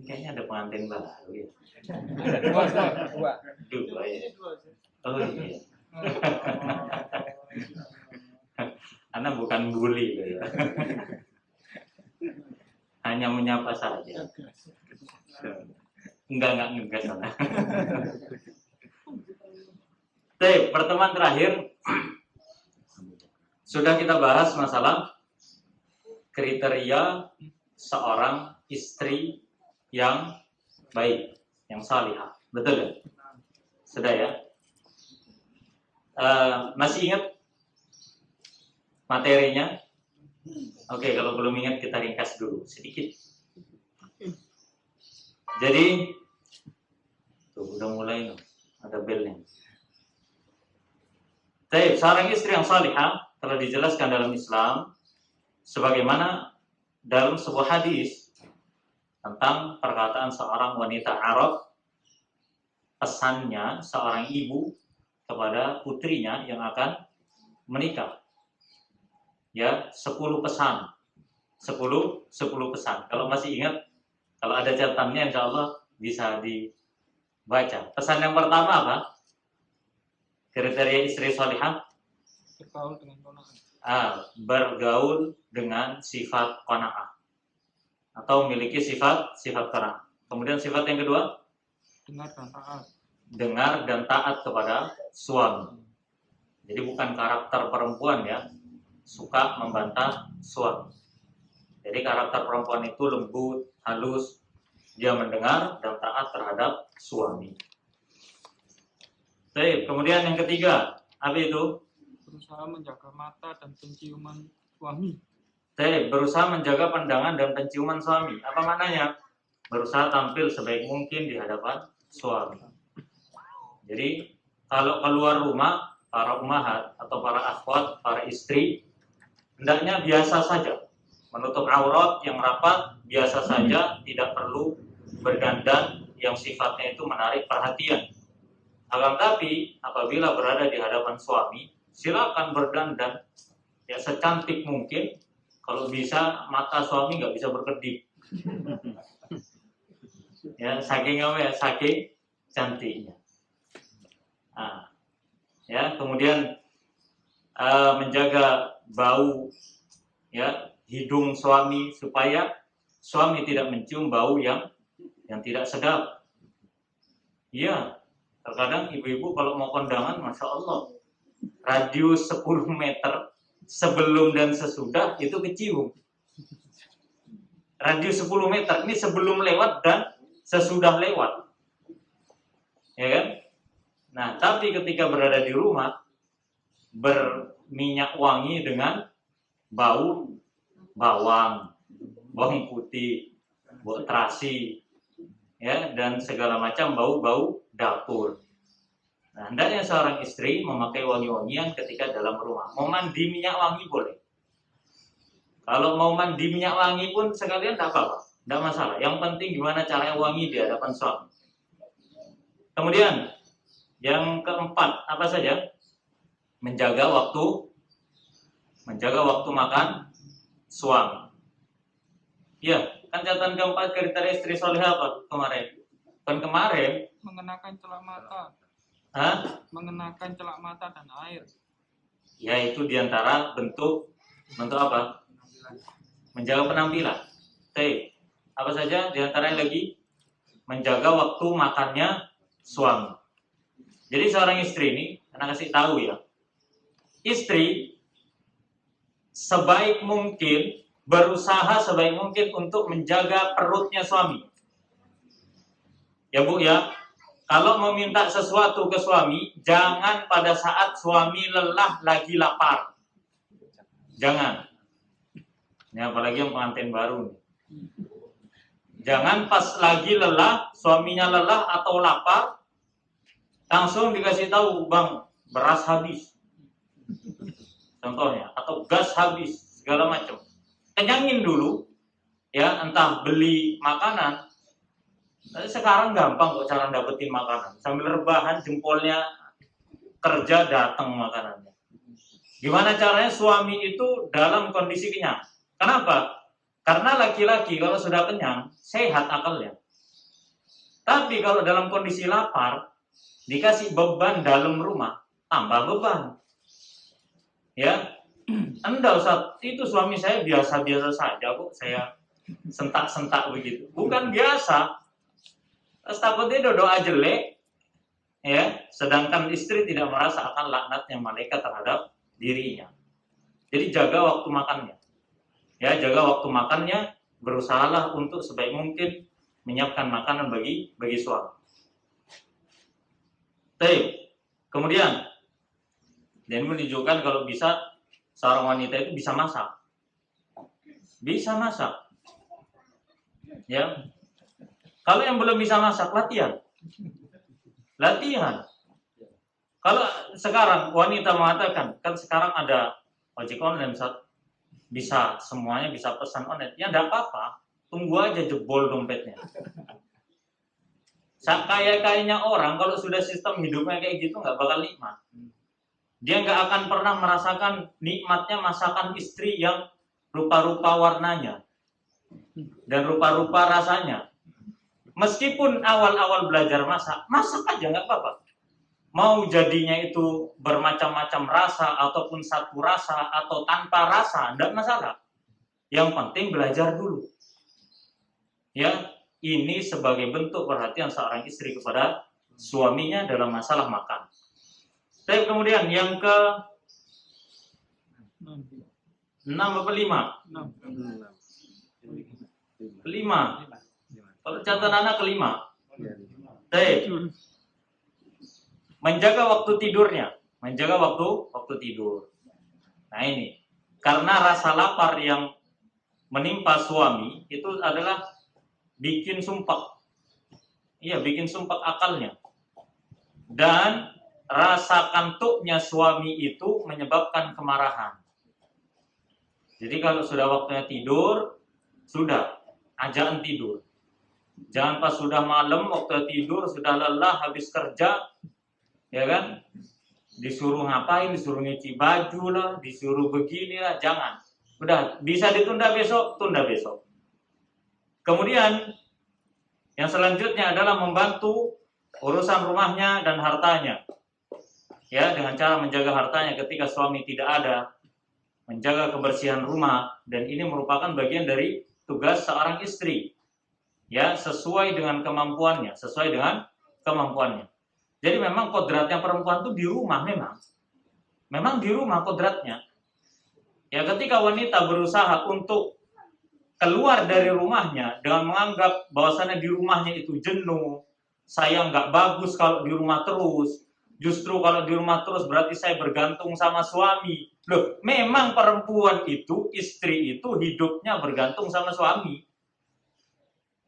Kayaknya ada pengantin baru ya. Dua ya. Oh iya. Karena bukan bully ya. Hanya menyapa saja. Enggak ngegas sana. Baik, pertemuan terakhir sudah kita bahas masalah kriteria seorang istri yang baik, yang salihah. Betul ya? Sudah ya? Masih ingat materinya? Oke, kalau belum ingat kita ringkas dulu sedikit. Jadi, tuh udah mulai nih, ada belnya. Baik, seorang istri yang salihah telah dijelaskan dalam Islam sebagaimana dalam sebuah hadis tentang perkataan seorang wanita Arab, pesannya seorang ibu kepada putrinya yang akan menikah. Ya, 10 pesan. 10 pesan. Kalau masih ingat, kalau ada catatannya insya Allah bisa dibaca. Pesan yang pertama apa? Kriteria istri salihah? Bergaul dengan qanaah. Bergaul dengan sifat qanaah. Atau memiliki sifat qanaah. Kemudian sifat yang kedua? Dengar dan taat. Dengar dan taat kepada suami. Jadi bukan karakter perempuan ya, suka membantah suami. Jadi karakter perempuan itu lembut, halus, dia mendengar dan taat terhadap suami. Baik, kemudian yang ketiga, apa itu? Berusaha menjaga mata dan penciuman suami. Baik, berusaha menjaga pandangan dan penciuman suami. Apa maknanya? Berusaha tampil sebaik mungkin di hadapan suami. Jadi, kalau keluar rumah, para ummahat atau para akhwat, para istri, hendaknya biasa saja. Menutup aurat yang rapat, biasa saja, tidak perlu berdandan yang sifatnya itu menarik perhatian. Akan tapi, apabila berada di hadapan suami, silakan berdandan ya secantik mungkin. Kalau bisa, mata suami nggak bisa berkedip. Ya, saking apa ya? Saking cantiknya. Nah, ya, kemudian menjaga bau ya hidung suami supaya suami tidak mencium bau yang tidak sedap. Iya, terkadang ibu-ibu kalau mau kondangan, masya Allah, radius 10 meter sebelum dan sesudah itu kecium. Radius 10 meter ini sebelum lewat dan sesudah lewat, ya kan? Nah, tapi ketika berada di rumah, berminyak wangi dengan bau bawang, bawang putih, bau terasi, ya, dan segala macam bau-bau dapur. Nah, hendaknya seorang istri memakai wangi-wangian ketika dalam rumah. Mau mandi minyak wangi boleh. Kalau mau mandi minyak wangi pun sekalian tidak apa-apa, tidak masalah. Yang penting gimana caranya wangi di hadapan suami. Kemudian yang keempat apa saja? Menjaga waktu makan suami. Ya, kan catatan keempat kriteria istri salihah apa kemarin? Kan kemarin Mengenakan celak mata. mengenakan celak mata dan air. Ya, itu diantara bentuk apa? Menjaga penampilan. Apa saja diantaranya lagi? Menjaga waktu makannya suami. Jadi seorang istri ini, anak kasih tahu ya, istri sebaik mungkin berusaha sebaik mungkin untuk menjaga perutnya suami. Ya Bu ya. Kalau meminta sesuatu ke suami, jangan pada saat suami lelah lagi lapar. Jangan. Ini apalagi yang pengantin baru. Jangan pas lagi lelah, suaminya lelah atau lapar, langsung dikasih tahu, Bang, beras habis. Contohnya, atau gas habis, segala macam. Kenyangin dulu, ya, entah beli makanan. Sekarang gampang kok cara dapetin makanan. Sambil rebahan jempolnya kerja datang makanannya. Gimana caranya suami itu dalam kondisi kenyang? Kenapa? Karena laki-laki kalau sudah kenyang, sehat akalnya. Tapi kalau dalam kondisi lapar, dikasih beban dalam rumah, tambah beban. Ya, Anda Ustaz, itu suami saya biasa-biasa saja kok, saya sentak-sentak begitu. Bukan biasa. Takutnya doa jelek, ya, sedangkan istri tidak merasakan laknatnya malaikat terhadap dirinya. Jadi jaga waktu makannya. Ya, jaga waktu makannya, berusahalah untuk sebaik mungkin menyiapkan makanan bagi suami. Baik. Kemudian dan menunjukkan kalau bisa seorang wanita itu bisa masak. Bisa masak. Ya. Kalau yang belum bisa masak, latihan. Latihan. Kalau sekarang wanita mengatakan, kan sekarang ada ojek online, bisa semuanya bisa pesan online. Ya enggak apa-apa, tunggu aja jebol dompetnya. Kaya-kayanya orang kalau sudah sistem hidupnya kayak gitu nggak bakal nikmat. Dia nggak akan pernah merasakan nikmatnya masakan istri yang rupa-rupa warnanya dan rupa-rupa rasanya. Meskipun awal-awal belajar masak, masak aja nggak apa-apa. Mau jadinya itu bermacam-macam rasa ataupun satu rasa atau tanpa rasa, enggak masalah. Yang penting belajar dulu. Ya, ini sebagai bentuk perhatian seorang istri kepada suaminya dalam masalah makan. Tapi kemudian yang ke 6 atau 5? 5. Kalau catatan anak kelima. Baik. Menjaga waktu tidurnya, menjaga waktu tidur. Nah ini, karena rasa lapar yang menimpa suami itu adalah bikin sumpek. Iya, bikin sumpek akalnya. Dan rasa kantuknya suami itu menyebabkan kemarahan. Jadi kalau sudah waktunya tidur, sudah ajakan tidur. Jangan pas sudah malam waktu tidur, sudah lelah habis kerja, ya kan? Disuruh ngapain, disuruh nyuci baju lah, disuruh begini lah, jangan. Udah, bisa ditunda besok, tunda besok. Kemudian yang selanjutnya adalah membantu urusan rumahnya dan hartanya. Ya, dengan cara menjaga hartanya ketika suami tidak ada, menjaga kebersihan rumah, dan ini merupakan bagian dari tugas seorang istri. Ya, sesuai dengan kemampuannya, Jadi memang kodratnya perempuan itu di rumah memang di rumah kodratnya. Ya, ketika wanita berusaha untuk keluar dari rumahnya dengan menganggap bahwasannya di rumahnya itu jenuh, saya nggak bagus kalau di rumah terus, justru kalau di rumah terus berarti saya bergantung sama suami. Loh, memang perempuan itu, istri itu hidupnya bergantung sama suami.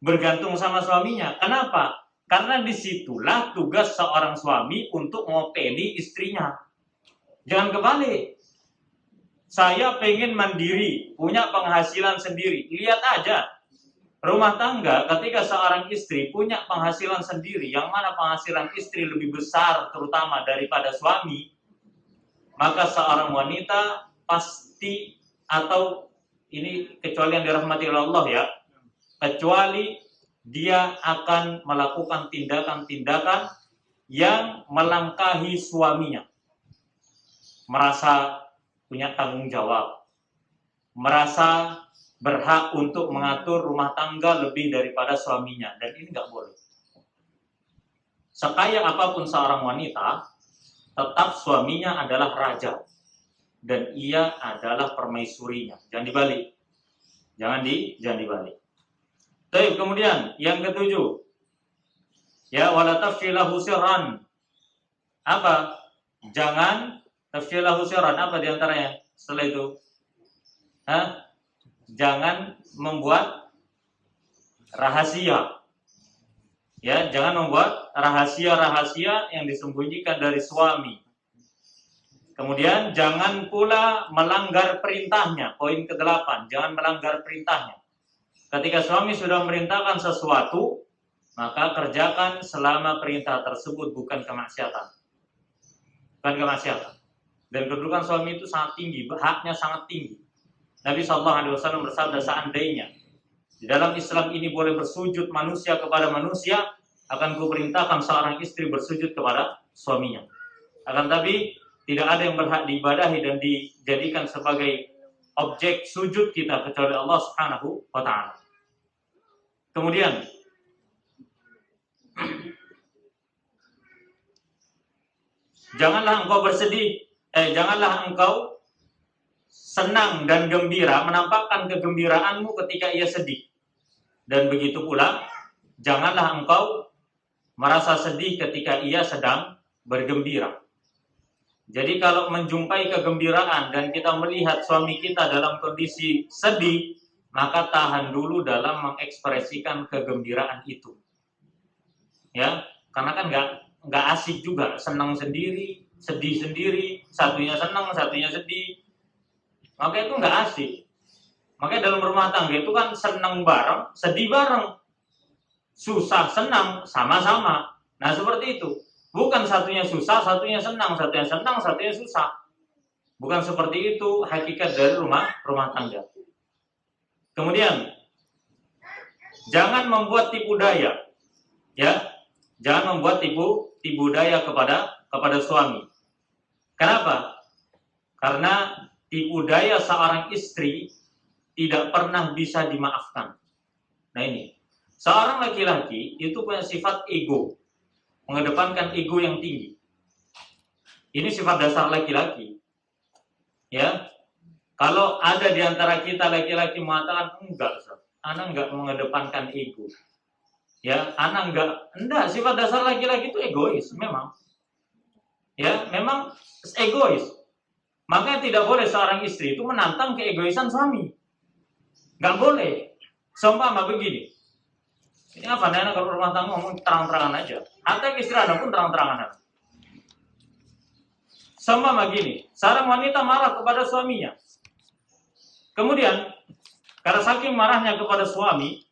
Bergantung sama suaminya. Kenapa? Karena disitulah tugas seorang suami untuk ngopeni istrinya. Jangan kebalik. Saya pengen mandiri, punya penghasilan sendiri. Lihat aja, rumah tangga ketika seorang istri punya penghasilan sendiri, yang mana penghasilan istri lebih besar terutama daripada suami, maka seorang wanita pasti, atau ini kecuali yang dirahmati oleh Allah ya, kecuali dia akan melakukan tindakan-tindakan yang melangkahi suaminya. Merasa punya tanggung jawab. Merasa berhak untuk mengatur rumah tangga lebih daripada suaminya. Dan ini nggak boleh. Sekaya apapun seorang wanita, tetap suaminya adalah raja. Dan ia adalah permaisurinya. Jangan dibalik. Jangan dibalik. Baik, kemudian yang ketujuh, ya, wala tafshilahu sirran. Apa? Jangan tafshilahu sirran. Apa diantaranya setelah itu? Jangan membuat rahasia. Ya, jangan membuat rahasia-rahasia yang disembunyikan dari suami. Kemudian jangan pula melanggar perintahnya. Poin ke-8, jangan melanggar perintahnya. Ketika suami sudah memerintahkan sesuatu, maka kerjakan selama perintah tersebut bukan kemaksiatan. Bukan kemaksiatan. Dan kedudukan suami itu sangat tinggi, haknya sangat tinggi. Nabi SAW bersabda, seandainya di dalam Islam ini boleh bersujud manusia kepada manusia, akan kuperintahkan seorang istri bersujud kepada suaminya. Akan tapi tidak ada yang berhak diibadahi dan dijadikan sebagai objek sujud kita kecuali Allah Subhanahu wa taala. Kemudian janganlah engkau senang dan gembira, menampakkan kegembiraanmu ketika ia sedih. Dan begitu pula, janganlah engkau merasa sedih ketika ia sedang bergembira. Jadi kalau menjumpai kegembiraan dan kita melihat suami kita dalam kondisi sedih, maka tahan dulu dalam mengekspresikan kegembiraan itu. Ya, karena kan nggak asik juga, senang sendiri, sedih sendiri, satunya senang, satunya sedih. Maka itu nggak asik. Makanya dalam rumah tangga itu kan senang bareng, sedih bareng, susah senang sama-sama. Nah seperti itu. Bukan satunya susah, satunya senang, satunya susah. Bukan seperti itu hakikat dari rumah tangga. Kemudian jangan membuat tipu daya, ya, jangan membuat tipu daya kepada suami. Kenapa? Karena tipu daya seorang istri tidak pernah bisa dimaafkan. Nah ini, seorang laki-laki itu punya sifat ego, mengedepankan ego yang tinggi. Ini sifat dasar laki-laki. Ya, kalau ada di antara kita laki-laki mengatakan enggak, anak enggak mengedepankan ego. Ya, anak enggak, sifat dasar laki-laki itu egois, memang. Ya, memang egois. Makanya tidak boleh seorang istri itu menantang keegoisan suami. Enggak boleh. Seumpama begini. Ini apa? Nana kalau rumah tangga ngomong terang-terangan aja. Atau istri Anda pun terang-terangan. Seumpama begini, seorang wanita marah kepada suaminya. Kemudian, karena saking marahnya kepada suami,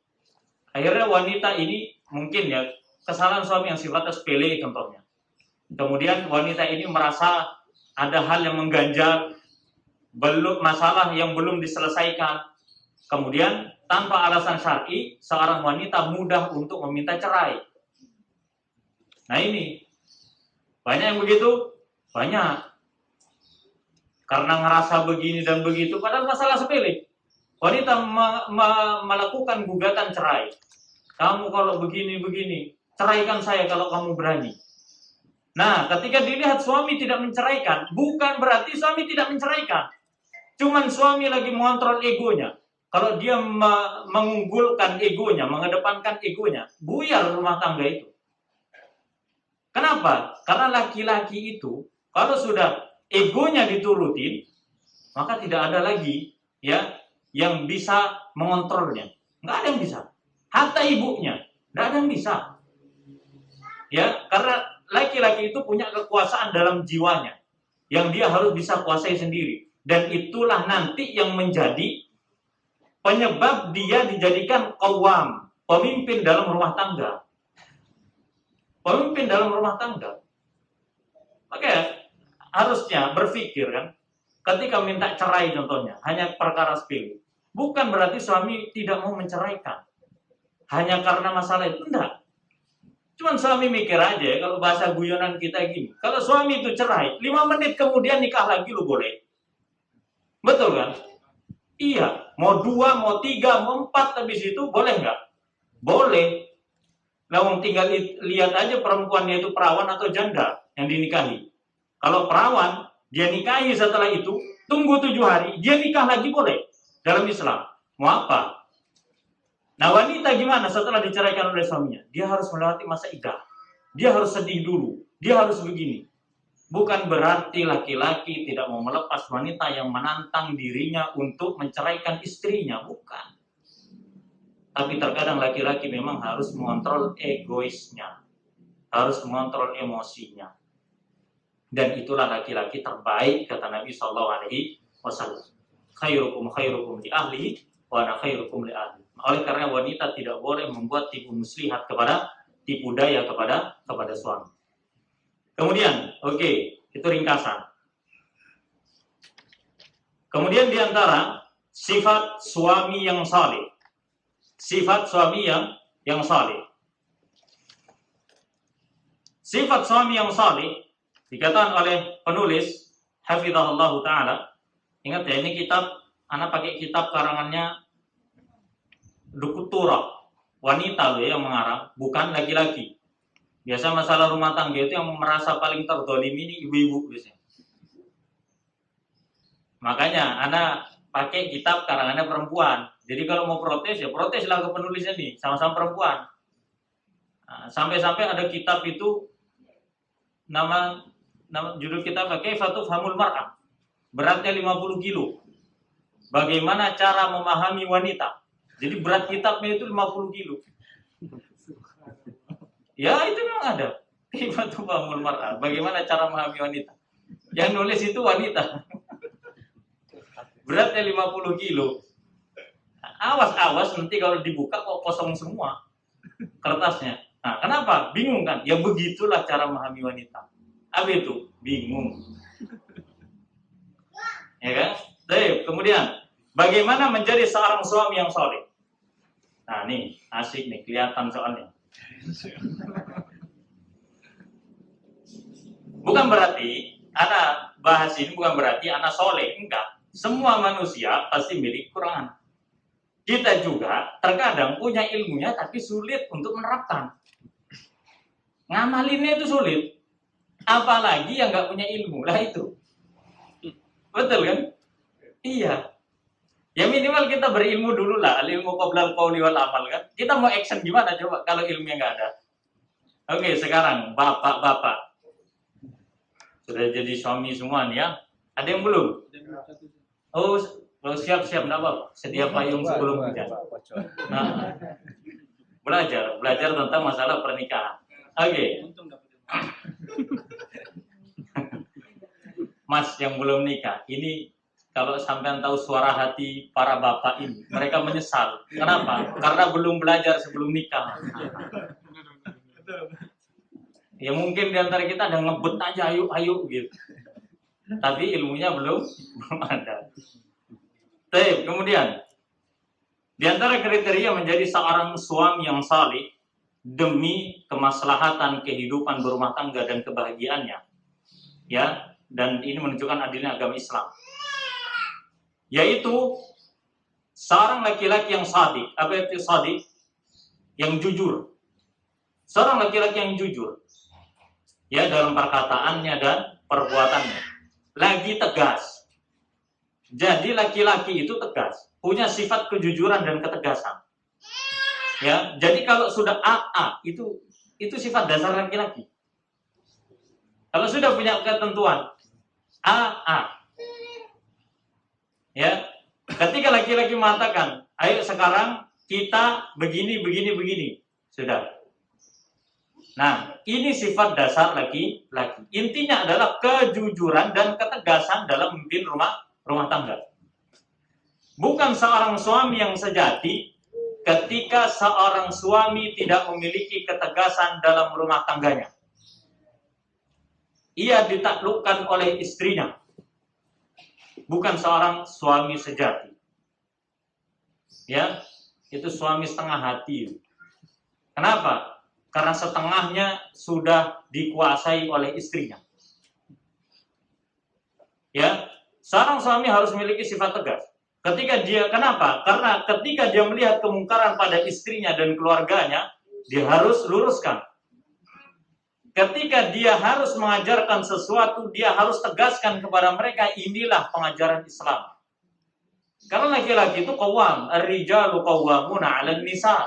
akhirnya wanita ini mungkin ya kesalahan suami yang sifatnya sepele contohnya. Kemudian wanita ini merasa ada hal yang mengganjal, masalah yang belum diselesaikan. Kemudian tanpa alasan syar'i, seorang wanita mudah untuk meminta cerai. Nah ini, banyak yang begitu, banyak. Karena ngerasa begini dan begitu, padahal masalah sepele. Wanita melakukan gugatan cerai. Kamu kalau begini-begini, ceraikan saya kalau kamu berani. Nah, ketika dilihat suami tidak menceraikan, bukan berarti suami tidak menceraikan. Cuman suami lagi mengontrol egonya. Kalau dia mengunggulkan egonya, mengedepankan egonya, buyar rumah tangga itu. Kenapa? Karena laki-laki itu, kalau sudah egonya diturutin, maka tidak ada lagi ya yang bisa mengontrolnya. Nggak ada yang bisa. Hatta ibunya, nggak ada yang bisa. Ya, karena laki-laki itu punya kekuasaan dalam jiwanya yang dia harus bisa kuasai sendiri, dan itulah nanti yang menjadi penyebab dia dijadikan qawwam, pemimpin dalam rumah tangga. Pemimpin dalam rumah tangga. Maka harusnya berpikir kan, ketika minta cerai contohnya, hanya perkara sepele. Bukan berarti suami tidak mau menceraikan. Hanya karena masalah itu, enggak. Cuman suami mikir aja, kalau bahasa guyonan kita gini, kalau suami itu cerai, 5 menit kemudian nikah lagi lu boleh. Betul kan? Iya, mau 2, mau 3, mau 4 habis itu boleh nggak? Boleh. Nah, tinggal lihat aja perempuannya itu perawan atau janda yang dinikahi. Kalau perawan, dia nikahi setelah itu, tunggu 7 hari, dia nikah lagi boleh. Dalam Islam. Mau apa? Nah, wanita gimana setelah diceraikan oleh suaminya? Dia harus melewati masa iddah. Dia harus sedih dulu. Dia harus begini. Bukan berarti laki-laki tidak mau melepas wanita yang menantang dirinya untuk menceraikan istrinya. Bukan. Tapi terkadang laki-laki memang harus mengontrol egoisnya. Harus mengontrol emosinya. Dan itulah laki-laki terbaik, kata Nabi SAW. Khairukum li ahli, wa ana khairukum li ahli. Oleh karena wanita tidak boleh membuat tipu muslihat tipu daya kepada suami. Kemudian, oke, itu ringkasan. Kemudian di antara sifat suami yang saleh. Sifat suami yang saleh. Sifat suami yang saleh dikatakan oleh penulis hafizahullah taala. Ingat ya, ini kitab, anak pakai kitab karangannya Dukutura, wanita loh yang mengarang, bukan laki-laki. Biasa masalah rumah tangga itu yang merasa paling terdolimi ini ibu-ibu biasanya. Makanya anak pakai kitab karangannya perempuan. Jadi kalau mau protes ya proteslah ke penulisnya nih, sama-sama perempuan. Nah, sampai-sampai ada kitab itu nama judul kitab Kaifa Tufhamul Mar'ah. Beratnya 50 kilo. Bagaimana cara memahami wanita? Jadi berat kitabnya itu 50 kilo. Ya itu memang ada. Kaifa Tufhamul Mar'ah. Bagaimana cara memahami wanita? Yang nulis itu wanita. Beratnya 50 kilo. Awas nanti kalau dibuka kok kosong semua kertasnya. Nah, kenapa? Bingung kan? Ya begitulah cara memahami wanita. Apa itu? Bingung. Ya kan? Baik, kemudian bagaimana menjadi seorang suami yang saleh? Nah, nih, asik nih, kelihatan soalnya. Bukan berarti anak bahas ini bukan berarti anak soleh, enggak. Semua manusia pasti milik kekurangan. Kita juga terkadang punya ilmunya tapi sulit untuk menerapkan. Ngamalinnya itu sulit. Apalagi yang nggak punya ilmu. Lah itu. Betul kan? Iya. Ya minimal kita berilmu dulu lah. Ilmu qoblal qauli wal amal kan. Kita mau action gimana coba kalau ilmunya nggak ada. Oke, sekarang bapak-bapak. Sudah jadi suami semua nih ya. Ada yang belum? Oh, siap-siap, enggak apa-apa. Sedia payung sebelum hujan. Nah, belajar tentang masalah pernikahan. Oke. Mas yang belum nikah, ini kalau sampean tahu suara hati para bapak ini, mereka menyesal. Kenapa? Karena belum belajar sebelum nikah. Ya mungkin di antara kita ada ngebet aja, ayo gitu. Tapi ilmunya belum ada. Baik, kemudian di antara kriteria menjadi seorang suami yang saleh demi kemaslahatan kehidupan berumah tangga dan kebahagiaannya, ya, dan ini menunjukkan adilnya agama Islam, yaitu seorang laki-laki yang shadiq. Apa itu shadiq? Yang jujur. Seorang laki-laki yang jujur, ya, dalam perkataannya dan perbuatannya, lagi tegas. Jadi laki-laki itu tegas, punya sifat kejujuran dan ketegasan. Ya, jadi kalau sudah AA itu sifat dasar laki-laki. Kalau sudah punya ketentuan AA, ya, ketika laki-laki mengatakan, ayo sekarang kita begini, sudah. Nah, ini sifat dasar laki-laki. Intinya adalah kejujuran dan ketegasan dalam memimpin rumah tangga. Bukan seorang suami yang sejati ketika seorang suami tidak memiliki ketegasan dalam rumah tangganya. Ia ditaklukkan oleh istrinya. Bukan seorang suami sejati. Ya, itu suami setengah hati. Kenapa? Karena setengahnya sudah dikuasai oleh istrinya. Ya, seorang suami harus memiliki sifat tegas. Kenapa? Karena ketika dia melihat kemungkaran pada istrinya dan keluarganya, dia harus luruskan. Ketika dia harus mengajarkan sesuatu, dia harus tegaskan kepada mereka, inilah pengajaran Islam. Karena laki-laki itu qawwam, ar-rijalu qawwamuna 'alan nisa.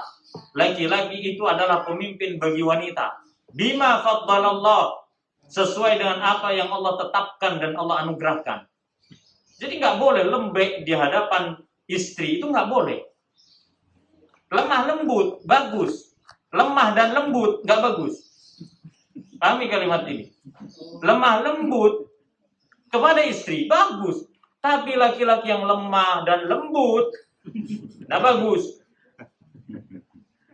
Laki-laki itu adalah pemimpin bagi wanita. Bima faddalallah, sesuai dengan apa yang Allah tetapkan dan Allah anugerahkan. Jadi nggak boleh lembek di hadapan istri, itu nggak boleh. Lemah lembut bagus, lemah dan lembut nggak bagus. Pahami kalimat ini? Lemah lembut kepada istri bagus, tapi laki-laki yang lemah dan lembut nggak bagus.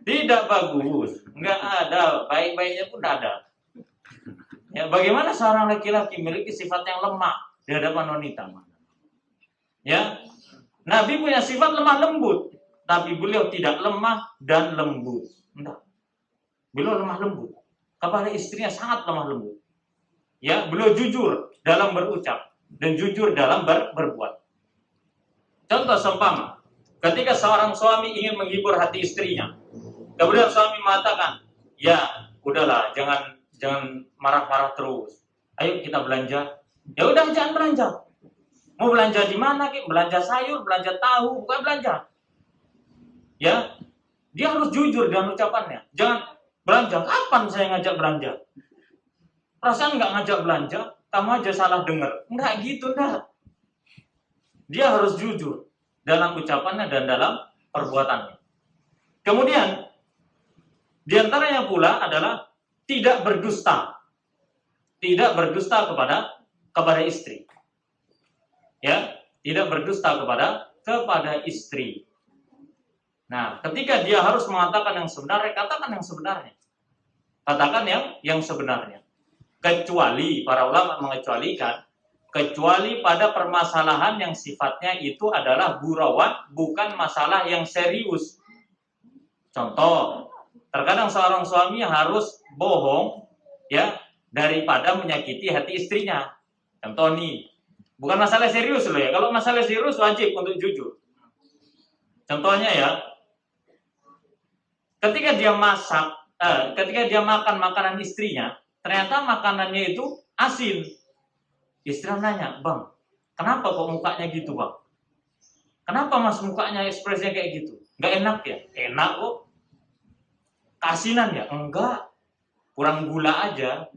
Tidak bagus, nggak ada, baik-baiknya pun nggak ada. Ya, bagaimana seorang laki-laki memiliki sifat yang lemah di hadapan wanita? Ya, Nabi punya sifat lemah lembut, tapi beliau tidak lemah dan lembut. Enggak. Beliau lemah lembut. Kepada istrinya sangat lemah lembut. Ya, beliau jujur dalam berucap dan jujur dalam berbuat. Contoh seumpama, ketika seorang suami ingin menghibur hati istrinya, kemudian suami mengatakan, ya, udahlah, jangan marah-marah terus. Ayo kita belanja. Ya udah, jangan belanja. Mau belanja di mana? Belanja sayur, belanja tahu, bukan belanja. Ya, dia harus jujur dengan ucapannya. Jangan belanja. Kapan saya ngajak belanja? Perasaan nggak ngajak belanja, kamu aja salah dengar. Enggak gitu, enggak. Dia harus jujur dalam ucapannya dan dalam perbuatannya. Kemudian, diantaranya pula adalah tidak berdusta. Tidak berdusta kepada istri. Ya, tidak berdusta kepada istri. Nah, ketika dia harus mengatakan yang sebenarnya, katakan yang sebenarnya. Katakan yang sebenarnya. Kecuali, para ulama mengecualikan, kecuali pada permasalahan yang sifatnya itu adalah gurauan, bukan masalah yang serius. Contoh, terkadang seorang suami harus bohong, ya, daripada menyakiti hati istrinya. Contoh nih, bukan masalah serius loh ya. Kalau masalah serius wajib untuk jujur. Contohnya ya, ketika dia makan makanan istrinya, ternyata makanannya itu asin. Istri nanya, bang, kenapa kok mukanya gitu bang? Kenapa mas mukanya ekspresinya kayak gitu? Nggak enak ya? Enak kok. Keasinan ya? Enggak. Kurang gula aja.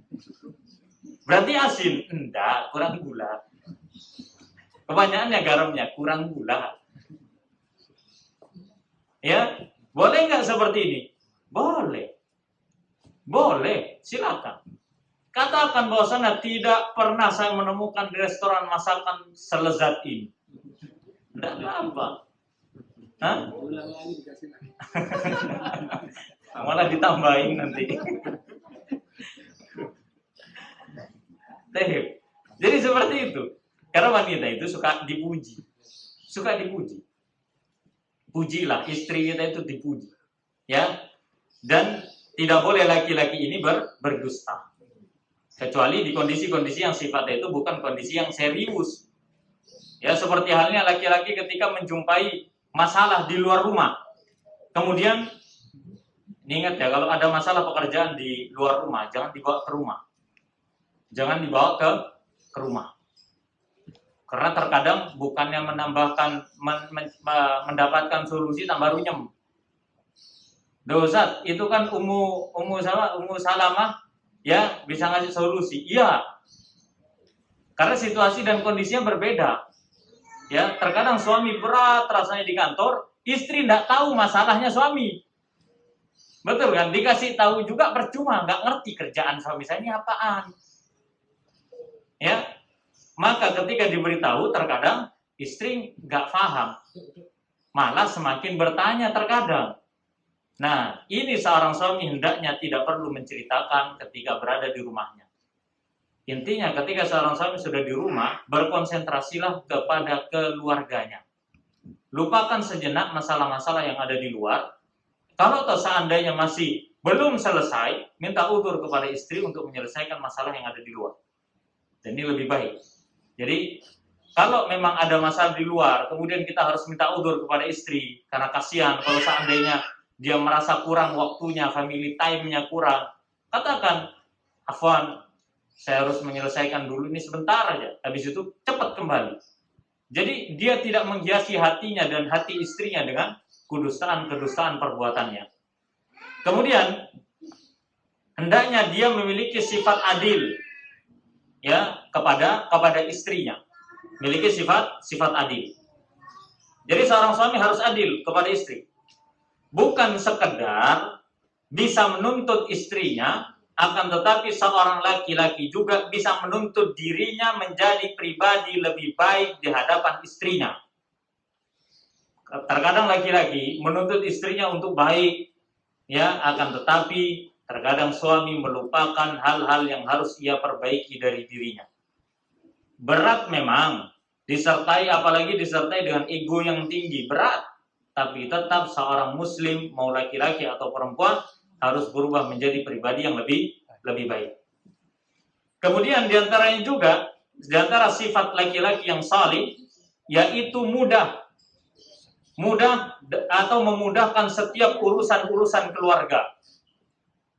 Berarti asin? Enggak, kurang gula. Kebanyakannya garamnya, kurang gula. Ya, boleh nggak seperti ini? Boleh. Boleh, silakan. Katakan bahwasanya tidak pernah saya menemukan di restoran masakan selezat ini. Tidak apa. Hah? Malah ditambahin nanti. Jadi seperti itu. Karena wanita itu suka dipuji. Suka dipuji. Pujilah istri kita itu dipuji. Ya. Dan tidak boleh laki-laki ini berdusta. Kecuali di kondisi-kondisi yang sifatnya itu bukan kondisi yang serius. Ya, seperti halnya laki-laki ketika menjumpai masalah di luar rumah. Kemudian, ingat ya, kalau ada masalah pekerjaan di luar rumah, jangan dibawa ke rumah. Jangan dibawa ke rumah. Karena terkadang bukannya mendapatkan solusi tambah runyem. Ustaz, itu kan Ummu Salamah ya bisa ngasih solusi. Iya. Karena situasi dan kondisinya berbeda. Ya, terkadang suami berat rasanya di kantor, istri tidak tahu masalahnya suami. Betul kan? Dikasih tahu juga percuma, nggak ngerti kerjaan suami saya ini apaan. Ya. Maka ketika diberitahu terkadang istri nggak paham. Malah semakin bertanya terkadang. Nah, ini seorang suami hendaknya tidak perlu menceritakan ketika berada di rumahnya. Intinya ketika seorang suami sudah di rumah, berkonsentrasilah kepada keluarganya. Lupakan sejenak masalah-masalah yang ada di luar. Kalau seandainya masih belum selesai, minta udzur kepada istri untuk menyelesaikan masalah yang ada di luar. Dan ini lebih baik. Jadi, kalau memang ada masalah di luar, kemudian kita harus minta udzur kepada istri, karena kasihan kalau seandainya dia merasa kurang waktunya, family time-nya kurang. Katakan, Afwan, saya harus menyelesaikan dulu ini sebentar aja. Habis itu cepat kembali. Jadi dia tidak menghiasi hatinya dan hati istrinya dengan kedustaan perbuatannya. Kemudian, hendaknya dia memiliki sifat adil ya kepada istrinya. Memiliki sifat adil. Jadi seorang suami harus adil kepada istri. Bukan sekedar bisa menuntut istrinya, akan tetapi seorang laki-laki juga bisa menuntut dirinya menjadi pribadi lebih baik di hadapan istrinya. Terkadang laki-laki menuntut istrinya untuk baik, ya, akan tetapi terkadang suami melupakan hal-hal yang harus ia perbaiki dari dirinya. Berat memang, Disertai apalagi disertai dengan ego yang tinggi, berat. Tapi tetap seorang muslim mau laki-laki atau perempuan harus berubah menjadi pribadi yang lebih baik. Kemudian diantaranya juga, diantara sifat laki-laki yang salih, yaitu mudah atau memudahkan setiap urusan keluarga.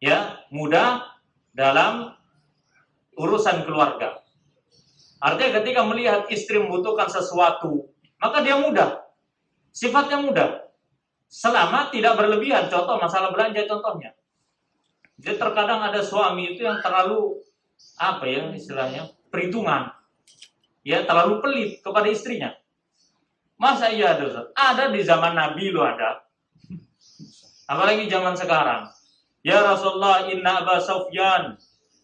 Ya, mudah dalam urusan keluarga. Artinya ketika melihat istri membutuhkan sesuatu, maka dia mudah. Sifatnya mudah. Selama tidak berlebihan. Contoh masalah belanja contohnya. Jadi terkadang ada suami itu yang terlalu istilahnya perhitungan. Ya, terlalu pelit kepada istrinya. Masa iya ada? Ada di zaman Nabi lo ada. Apalagi zaman sekarang. Ya Rasulullah, inna Aba Sufyan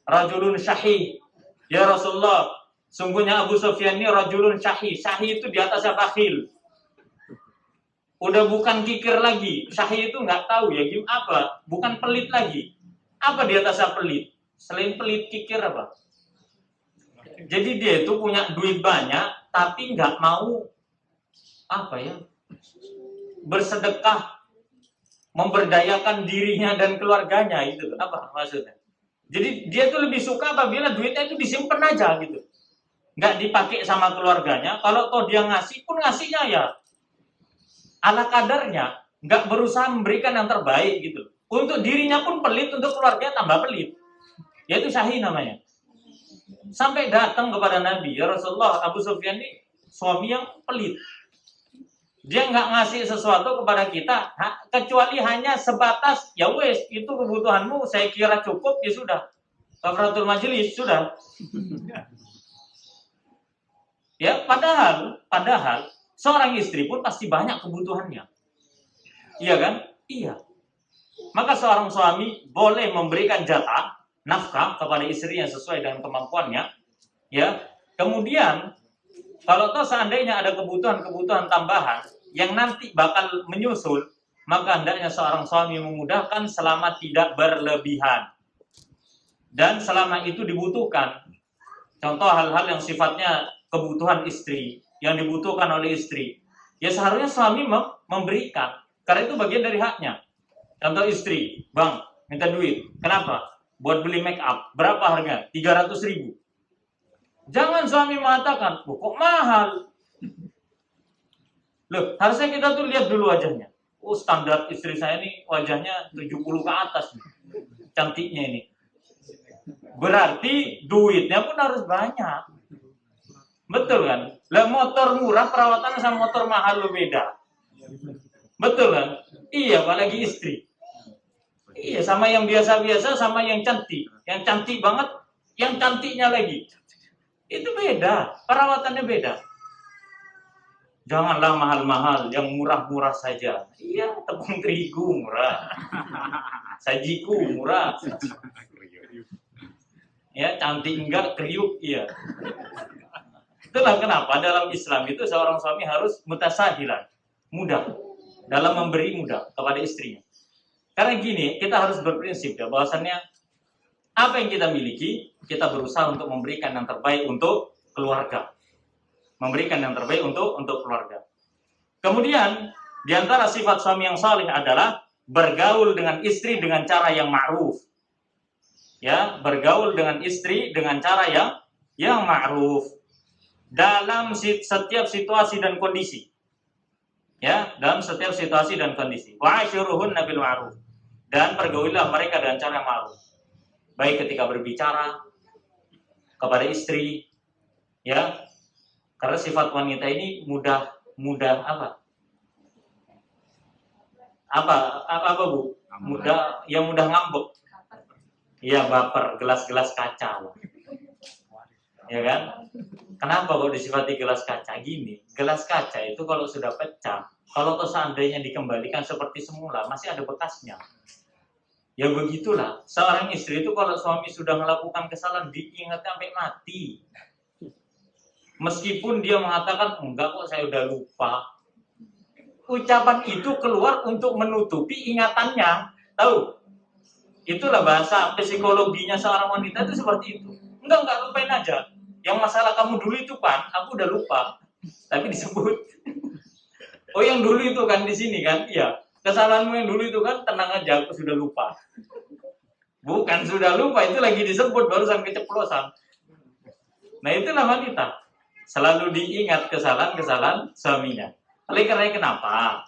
rajulun syahih. Ya Rasulullah, sungguhnya Abu Sufyan ini rajulun syahih. Syahih itu di atasnya bakhil. Udah bukan kikir lagi. Syahih itu nggak tahu ya apa. Bukan pelit lagi. Apa di atasnya pelit? Selain pelit, kikir apa? Jadi dia itu punya duit banyak, tapi nggak mau bersedekah, memberdayakan dirinya dan keluarganya itu. Apa maksudnya? Jadi dia tuh lebih suka apabila duitnya itu disimpan aja gitu. Nggak dipakai sama keluarganya. Kalau toh dia ngasih pun ngasihnya ya ala kadarnya, nggak berusaha memberikan yang terbaik gitu. Untuk dirinya pun pelit, untuk keluarganya tambah pelit. Yaitu syahih namanya. Sampai datang kepada Nabi, ya Rasulullah, Abu Sufyan ini suami yang pelit. Dia nggak ngasih sesuatu kepada kita, kecuali hanya sebatas, ya wes, itu kebutuhanmu, saya kira cukup, ya sudah. Kafaratul majelis, sudah. Ya, padahal, seorang istri pun pasti banyak kebutuhannya. Iya kan? Iya. Maka seorang suami boleh memberikan jatah, nafkah kepada istri yang sesuai dengan kemampuannya. Ya. Kemudian, kalau toh seandainya ada kebutuhan tambahan yang nanti bakal menyusul, maka hendaknya seorang suami memudahkan selama tidak berlebihan. Dan selama itu dibutuhkan. Contoh hal-hal yang sifatnya kebutuhan istri, yang dibutuhkan oleh istri. Ya seharusnya suami memberikan. Karena itu bagian dari haknya. Contoh istri, bang, minta duit. Kenapa? Buat beli make up. Berapa harga? 300.000. Jangan suami mengatakan, kok mahal? Loh, harusnya kita tuh lihat dulu wajahnya. Oh, standar istri saya ini wajahnya 70 ke atas. Cantiknya ini. Berarti duitnya pun harus banyak. Betul kan? Lah motor murah perawatannya sama motor mahal lo beda. Betul kan? Iya, apalagi istri. Iya, sama yang biasa-biasa sama yang cantik. Yang cantik banget, yang cantiknya lagi. Itu beda, perawatannya beda. Janganlah mahal-mahal, yang murah-murah saja. Iya, tepung terigu murah. Sajiku murah. Ya, cantik enggak, kriuk, iya. Itulah kenapa dalam Islam itu seorang suami harus mutasahilan, mudah. Dalam memberi mudah kepada istrinya. Karena gini, kita harus berprinsip ya, bahwasannya apa yang kita miliki, kita berusaha untuk memberikan yang terbaik untuk keluarga. Memberikan yang terbaik untuk keluarga. Kemudian, di antara sifat suami yang saleh adalah bergaul dengan istri dengan cara yang ma'ruf. Ya, bergaul dengan istri dengan cara yang ma'ruf dalam setiap situasi dan kondisi. Ya, dalam setiap situasi dan kondisi. Wa'ashiruhunna bil ma'ruf. Dan pergaulilah mereka dengan cara yang ma'ruf. Baik ketika berbicara kepada istri, ya. Karena sifat wanita ini mudah apa Bu? Mudah ngambek. Iya, baper, gelas-gelas kaca. Ya kan? Kenapa kok disifati gelas kaca gini? Gelas kaca itu kalau sudah pecah, kalau seandainya dikembalikan seperti semula, masih ada bekasnya. Ya begitulah, seorang istri itu kalau suami sudah melakukan kesalahan, diingat sampai mati. Meskipun dia mengatakan, enggak kok saya udah lupa. Ucapan itu keluar untuk menutupi ingatannya. Tahu? Itulah bahasa psikologinya seorang wanita itu seperti itu. Enggak lupain aja. Yang masalah kamu dulu itu kan, aku udah lupa. tapi disebut. Oh yang dulu itu kan di sini kan, iya. Kesalahanmu yang dulu itu kan, tenang aja, aku sudah lupa. Bukan sudah lupa, itu lagi disebut barusan keceplosan. Nah itulah wanita, selalu diingat kesalahan-kesalahan suaminya. Oleh karena kenapa?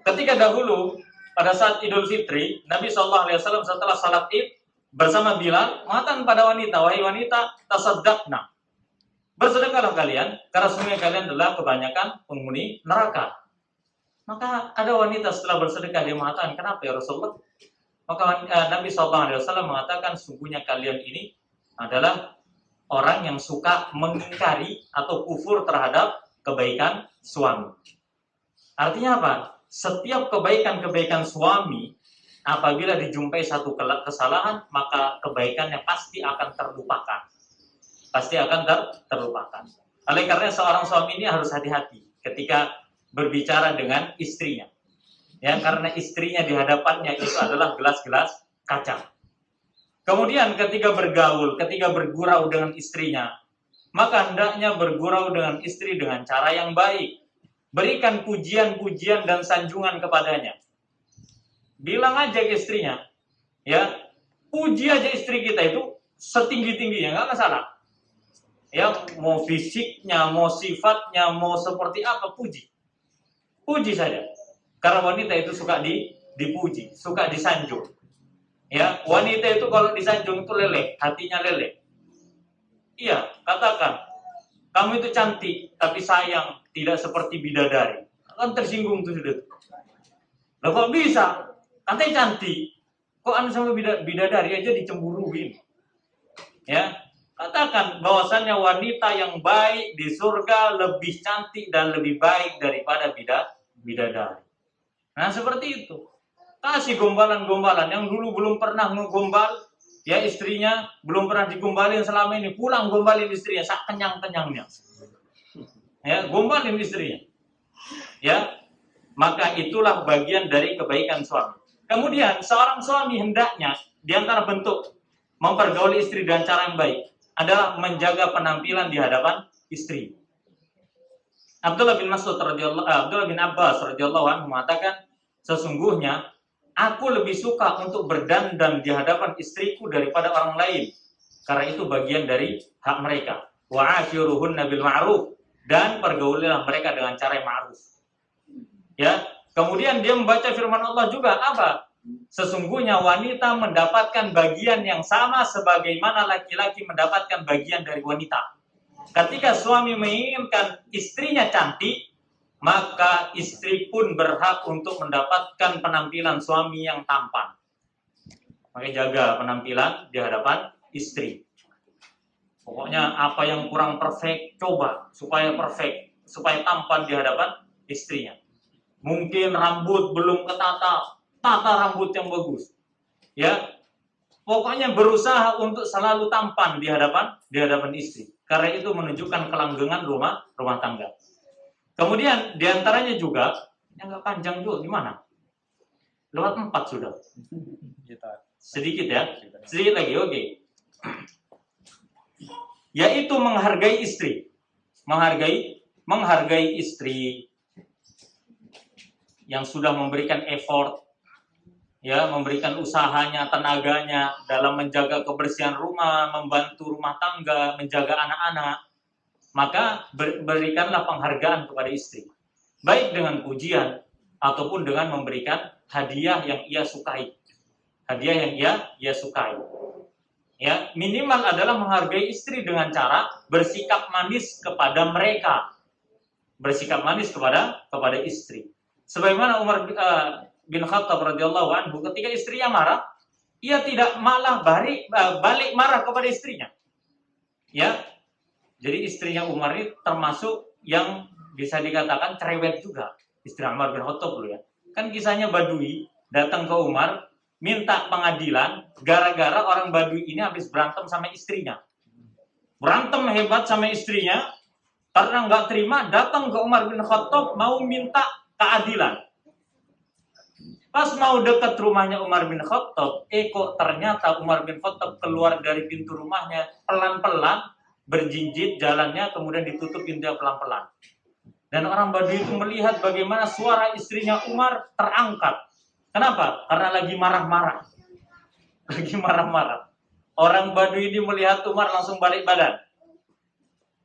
Ketika dahulu pada saat Idul Fitri, Nabi SAW setelah salat Id bersama Bilal mengatakan pada wanita, wahai wanita, tasaddaqna, bersedekahlah kalian, karena sungguh kalian adalah kebanyakan penghuni neraka. Maka ada wanita setelah bersedekah dia mengatakan, kenapa ya Rasulullah? Maka Nabi SAW mengatakan, sungguhnya kalian ini adalah orang yang suka mengingkari atau kufur terhadap kebaikan suami. Artinya apa? Setiap kebaikan-kebaikan suami, apabila dijumpai satu kesalahan, maka kebaikannya pasti akan terlupakan. Pasti akan terlupakan. Oleh karena seorang suami ini harus hati-hati ketika berbicara dengan istrinya. Ya, karena istrinya di hadapannya itu adalah gelas-gelas kaca. Kemudian ketika bergaul, ketika bergurau dengan istrinya, maka hendaknya bergurau dengan istri dengan cara yang baik. Berikan pujian-pujian dan sanjungan kepadanya. Bilang aja ke istrinya, ya, puji aja istri kita itu setinggi-tingginya, nggak masalah. Ya, mau fisiknya, mau sifatnya, mau seperti apa, puji. Puji saja. Karena wanita itu suka dipuji, suka disanjung. Ya, wanita itu kalau disanjung itu leleh, hatinya leleh. Iya, katakan, kamu itu cantik, tapi sayang, tidak seperti bidadari. Kan tersinggung tuh sudah. Lah kok bisa? Katanya cantik, kok anu sama bidadari aja dicemburuin. Ya, katakan bahwasannya wanita yang baik di surga lebih cantik dan lebih baik daripada bidadari. Nah seperti itu. Kasih gombalan-gombalan yang dulu belum pernah ngegombal, ya istrinya belum pernah digombalin selama ini, pulang gombalin istrinya sak kenyang-kenyangnya. Ya, gombalin istrinya. Ya, maka itulah bagian dari kebaikan suami. Kemudian seorang suami hendaknya di antara bentuk mempergauli istri dengan cara yang baik adalah menjaga penampilan di hadapan istri. Abdullah bin Abbas radhiyallahu anhu mengatakan, sesungguhnya aku lebih suka untuk berdandan di hadapan istriku daripada orang lain, karena itu bagian dari hak mereka. Wa ashiruhunna bil ma'ruf, dan pergaulilah mereka dengan cara yang ma'ruf. Ya, kemudian dia membaca firman Allah juga apa? Sesungguhnya wanita mendapatkan bagian yang sama sebagaimana laki-laki mendapatkan bagian dari wanita. Ketika suami menginginkan istrinya cantik, maka istri pun berhak untuk mendapatkan penampilan suami yang tampan. Maka jaga penampilan di hadapan istri. Pokoknya apa yang kurang perfect, coba supaya perfect, supaya tampan di hadapan istrinya. Mungkin rambut belum ketata, tata rambut yang bagus. Ya, pokoknya berusaha untuk selalu tampan di hadapan istri. Karena itu menunjukkan kelanggengan rumah tangga. Kemudian diantaranya juga yang nggak panjang juga gimana? Lewat 4 sudah. Sedikit ya, sedikit lagi, oke. Yaitu menghargai istri, menghargai istri yang sudah memberikan effort, ya, memberikan usahanya, tenaganya dalam menjaga kebersihan rumah, membantu rumah tangga, menjaga anak-anak. Maka berikanlah penghargaan kepada istri, baik dengan pujian ataupun dengan memberikan hadiah yang ia sukai. Hadiah yang ia sukai. Ya, minimal adalah menghargai istri dengan cara bersikap manis kepada mereka. Bersikap manis kepada istri. Sebagaimana Umar bin Khattab radhiyallahu anhu ketika istrinya marah, ia tidak malah balik marah kepada istrinya. Ya. Jadi istrinya Umar ini termasuk yang bisa dikatakan cerewet juga. Istri Umar bin Khattab dulu ya. Kan kisahnya Badui datang ke Umar minta pengadilan gara-gara orang Badui ini habis berantem sama istrinya. Berantem hebat sama istrinya, karena nggak terima datang ke Umar bin Khattab mau minta keadilan. Pas mau dekat rumahnya Umar bin Khattab, kok ternyata Umar bin Khattab keluar dari pintu rumahnya pelan-pelan, berjinjit jalannya, kemudian ditutup pintunya pelan-pelan. Dan orang Badui itu melihat bagaimana suara istrinya Umar terangkat. Kenapa? Karena lagi marah-marah. Lagi marah-marah. Orang Badui ini melihat Umar langsung balik badan.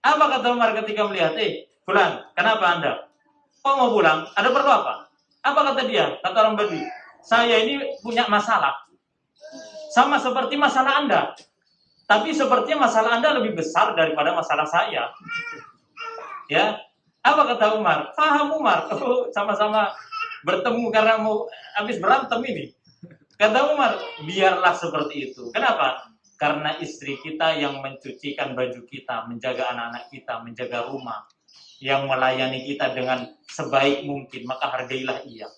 Apa kata Umar ketika melihat? Fulan, kenapa Anda? Kok mau pulang? Ada perlu apa? Apa kata dia? Kata orang Badui, saya ini punya masalah. Sama seperti masalah Anda. Tapi sepertinya masalah Anda lebih besar daripada masalah saya. Ya, apa kata Umar? Paham Umar, sama-sama bertemu karena mau habis berantem ini. Kata Umar, biarlah seperti itu. Kenapa? Karena istri kita yang mencucikan baju kita, menjaga anak-anak kita, menjaga rumah, yang melayani kita dengan sebaik mungkin, maka hargailah ia.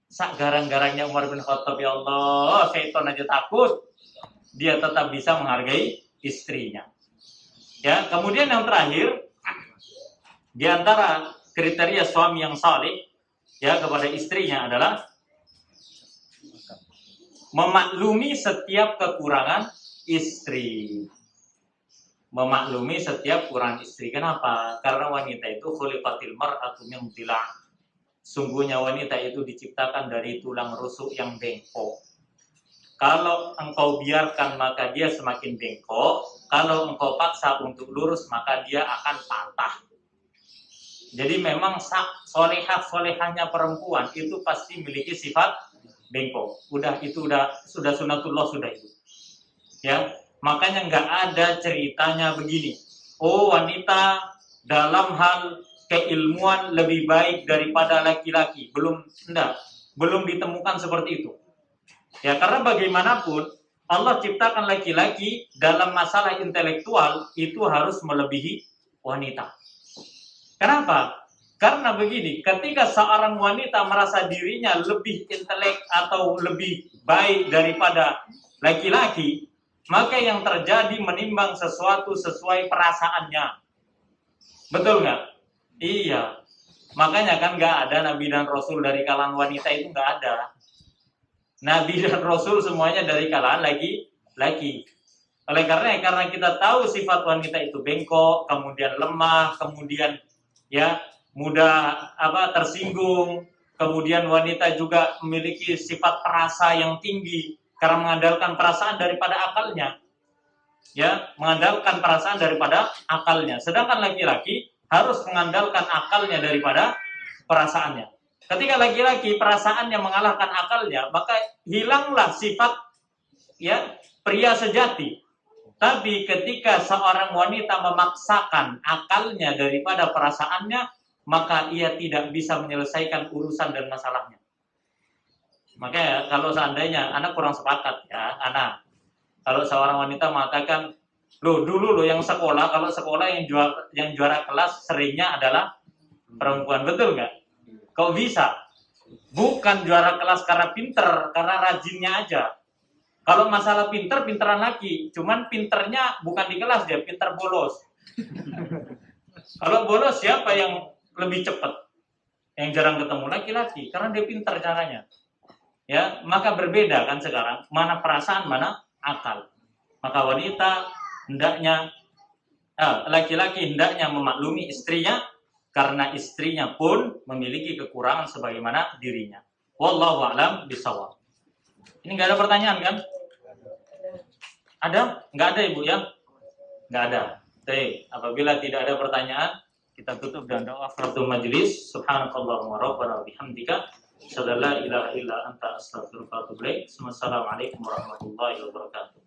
Sak garang-garangnya Umar bin Khattab, ya Allah, syaitan aja takut. Dia tetap bisa menghargai istrinya. Ya, kemudian yang terakhir, di antara kriteria suami yang saleh ya kepada istrinya adalah memaklumi setiap kekurangan istri. Memaklumi setiap kekurangan istri. Kenapa? Karena wanita itu khuliqatil mar'atu min dhila'. Sungguhnya wanita itu diciptakan dari tulang rusuk yang bengkok. Kalau engkau biarkan maka dia semakin bengkok. Kalau engkau paksa untuk lurus maka dia akan patah. Jadi memang solehahnya perempuan itu pasti memiliki sifat bengkok. Sudah sunatullah sudah itu. Ya, makanya nggak ada ceritanya begini. Oh, wanita dalam hal keilmuan lebih baik daripada laki-laki. Belum ditemukan seperti itu. Ya, karena bagaimanapun Allah ciptakan laki-laki dalam masalah intelektual itu harus melebihi wanita. Kenapa? Karena begini, ketika seorang wanita merasa dirinya lebih intelek atau lebih baik daripada laki-laki, maka yang terjadi menimbang sesuatu sesuai perasaannya. Betul nggak? Iya. Makanya kan nggak ada Nabi dan Rasul dari kalangan wanita itu nggak ada. Nabi dan Rasul semuanya dari kalangan laki-laki. Oleh karena kita tahu sifat wanita itu bengkok, kemudian lemah, kemudian ya mudah tersinggung, kemudian wanita juga memiliki sifat perasa yang tinggi karena mengandalkan perasaan daripada akalnya. Ya, mengandalkan perasaan daripada akalnya. Sedangkan laki-laki harus mengandalkan akalnya daripada perasaannya. Ketika laki-laki perasaannya mengalahkan akalnya, maka hilanglah sifat ya pria sejati. Tapi ketika seorang wanita memaksakan akalnya daripada perasaannya, maka ia tidak bisa menyelesaikan urusan dan masalahnya. Makanya kalau seandainya anak kurang sepakat ya, anak. Kalau seorang wanita mengatakan, dulu yang sekolah, kalau sekolah yang juara kelas seringnya adalah perempuan, betul nggak? Kok bisa? Bukan juara kelas karena pinter, karena rajinnya aja. Kalau masalah pinteran laki, cuman pinternya bukan di kelas dia, pinter bolos. Kalau bolos siapa yang lebih cepat? Yang jarang ketemu laki-laki, karena dia pinter caranya. Ya, maka berbeda kan sekarang, mana perasaan, mana akal. Maka wanita hendaknya, laki-laki hendaknya memaklumi istrinya, karena istrinya pun memiliki kekurangan sebagaimana dirinya. Wallahu a'lam bishawab. Ini nggak ada pertanyaan kan? Ada? Nggak ada Ibu ya? Nggak ada. Baik, apabila tidak ada pertanyaan, kita tutup dengan doa kafaratul majelis. Subhanakallahumma rabbana bihamdika, asyhadu an la ilaha illa anta, astaghfiruka wa atubu ilaik. Wassalamualaikum warahmatullahi wabarakatuh.